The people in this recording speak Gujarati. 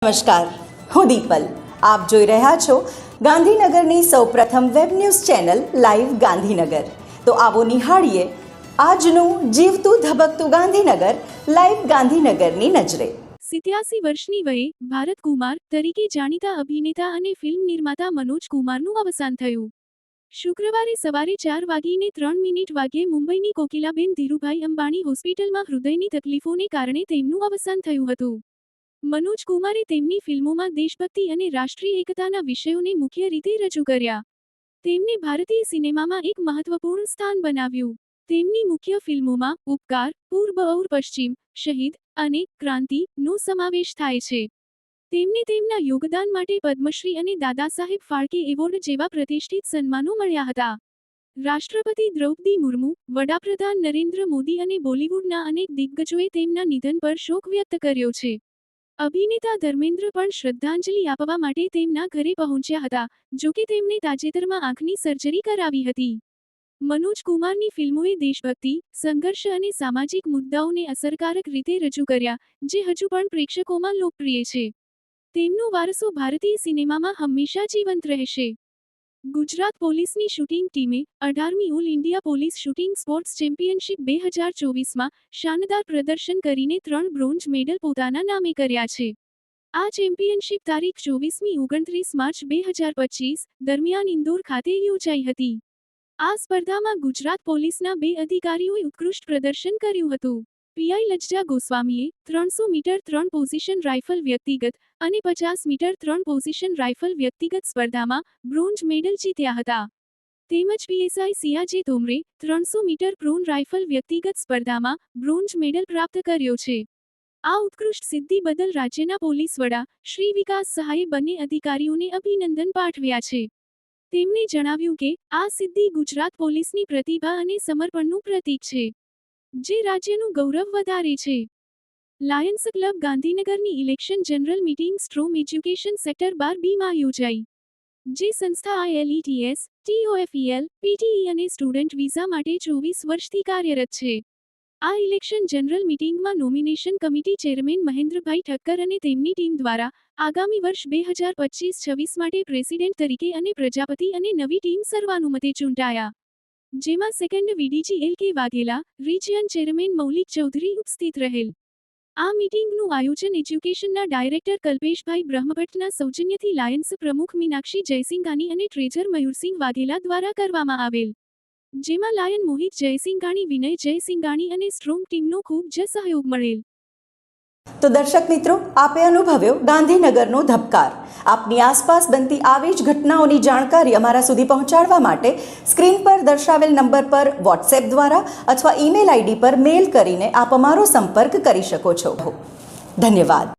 નમસ્કાર, હું દીપલ. આપ જોઈ રહ્યા છો ગાંધીનગરની સૌપ્રથમ web news channel live Gandhinagar. તો આવો નિહાળીએ આજનું જીવતું ધબકતું ગાંધીનગર લાઈવ ગાંધીનગરની નજરે. 87 વર્ષની વયે ભારત કુમાર તરીકે જાણીતા અભિનેતા અને ફિલ્મ નિર્માતા મનોજ કુમારનું અવસાન થયું. શુક્રવારે સવારે 4:03 વાગ્યે મુંબઈની કોકિલાબેન ધીરુભાઈ અંબાણી હોસ્પિટલમાં હૃદયની તકલીફોને કારણે તેમનું અવસાન થયું હતું. મનોજ કુમારે તેમની ફિલ્મોમાં દેશભક્તિ અને રાષ્ટ્રીય એકતાના વિષયોને મુખ્ય રીતે રજૂ કર્યા. તેમને ભારતીય સિનેમામાં એક મહત્વપૂર્ણ સ્થાન બનાવ્યું. તેમની મુખ્ય ફિલ્મોમાં ઉપકાર, પૂર્વ ઔર પશ્ચિમ, શહીદ અને ક્રાંતિનો સમાવેશ થાય છે. તેમને તેમના યોગદાન માટે પદ્મશ્રી અને દાદાસાહેબ ફાળકે એવોર્ડ જેવા પ્રતિષ્ઠિત સન્માનો મળ્યા હતા. રાષ્ટ્રપતિ દ્રૌપદી મુર્મુ, વડાપ્રધાન નરેન્દ્ર મોદી અને બોલિવૂડના અનેક દિગ્ગજોએ તેમના નિધન પર શોક વ્યક્ત કર્યો છે. અભિનેતા ધર્મેન્દ્ર પણ શ્રદ્ધાંજલિ આપવા માટે તેમના ઘરે પહોંચ્યા હતા, જોકે તેમણે તાજેતરમાં આંખની સર્જરી કરાવી હતી. મનોજ કુમારની ફિલ્મોએ દેશભક્તિ, સંઘર્ષ અને સામાજિક મુદ્દાઓને અસરકારક રીતે રજૂ કર્યા, જે હજુ પણ પ્રેક્ષકોમાં લોકપ્રિય છે. તેમનો વારસો ભારતીય સિનેમામાં હંમેશા જીવંત રહેશે. ગુજરાત પોલીસની શૂટિંગ ટીમે 18મી all India police shooting sports championship 2024માં શાનદાર પ્રદર્શન કરીને 3 બ્રોન્ઝ મેડલ પોતાના નામે કર્યા છે. આ ચેમ્પિયનશિપ તારીખ 24-29 માર્ચ 2025 દરમિયાન ઇન્દોર ખાતે યોજાઈ હતી. આ સ્પર્ધામાં ગુજરાત પોલીસના 2 અધિકારીઓએ ઉત્કૃષ્ટ પ્રદર્શન કર્યું હતું. પીઆઈ લજ્જા ગોસ્વામીએ 300 મીટર 3 પોઝિશન રાઇફલ વ્યક્તિગત અને 50 મીટર 3 પોઝિશન રાઇફલ વ્યક્તિગત સ્પર્ધામાં બ્રોન્ઝ મેડલ જીત્યા હતા. તેમજ પીએસઆઈ સિયાજે તોમરે 300 મીટર પ્રોન રાઇફલ વ્યક્તિગત સ્પર્ધામાં બ્રોન્ઝ મેડલ પ્રાપ્ત કર્યો છે. આ ઉત્કૃષ્ટ સિદ્ધિ બદલ રાજ્યના પોલીસ વડા શ્રી વિકાસ સહાયે બંને અધિકારીઓને અભિનંદન પાઠવ્યા છે. તેમણે જણાવ્યું કે આ સિદ્ધિ ગુજરાત પોલીસની પ્રતિભા અને સમર્પણનું પ્રતીક છે, જે રાજ્યનું ગૌરવ વધારે છે. લાયન્સ ક્લબ ગાંધીનગરની election general meeting Strom education sector 12Bમાં યોજાઈ. જે સંસ્થા ILETS, TOEFL, PTE અને સ્ટુડન્ટ વિઝા માટે 24 વર્ષથી કાર્યરત છે. આ ઇલેક્શન જનરલ મીટિંગમાં nomination committee chairman Mahendrabhai Thakkar અને તેમની ટીમ દ્વારા આગામી વર્ષ 2025-26 માટે પ્રેસિડેન્ટ તરીકે અને પ્રજાપતિ અને નવી ટીમ સર્વાનુમતે ચૂંટાયા. જેમાં second VDG LK Vaghela, region chairman Maulik Chaudhary ઉપસ્થિત રહેલ. આ મીટિંગનું આયોજન એજ્યુકેશનના ડાયરેક્ટર કલ્પેશભાઈ બ્રહ્મભટ્ટના સૌજન્યથી લાયન્સ પ્રમુખ મીનાક્ષી જયસિંઘાની અને ટ્રેઝર મયુરસિંહ વાઘેલા દ્વારા કરવામાં આવેલ. જેમાં લાયન મોહિત જયસિંઘાણી, વિનય જયસિંઘાણી અને સ્ટ્રોંગ ટીમનો ખૂબ જ સહયોગ મળેલ. તો દર્શક મિત્રો, આપે અનુભવ્યો ગાંધીનગરનો ધબકાર. આપની આસપાસ બનતી આવી જ ઘટનાઓની જાણકારી અમારા સુધી પહોંચાડવા માટે સ્ક્રીન પર દર્શાવેલ નંબર પર વોટ્સએપ દ્વારા અથવા ઈમેલ ID પર મેલ કરીને આપ અમારો સંપર્ક કરી શકો છો. ધન્યવાદ.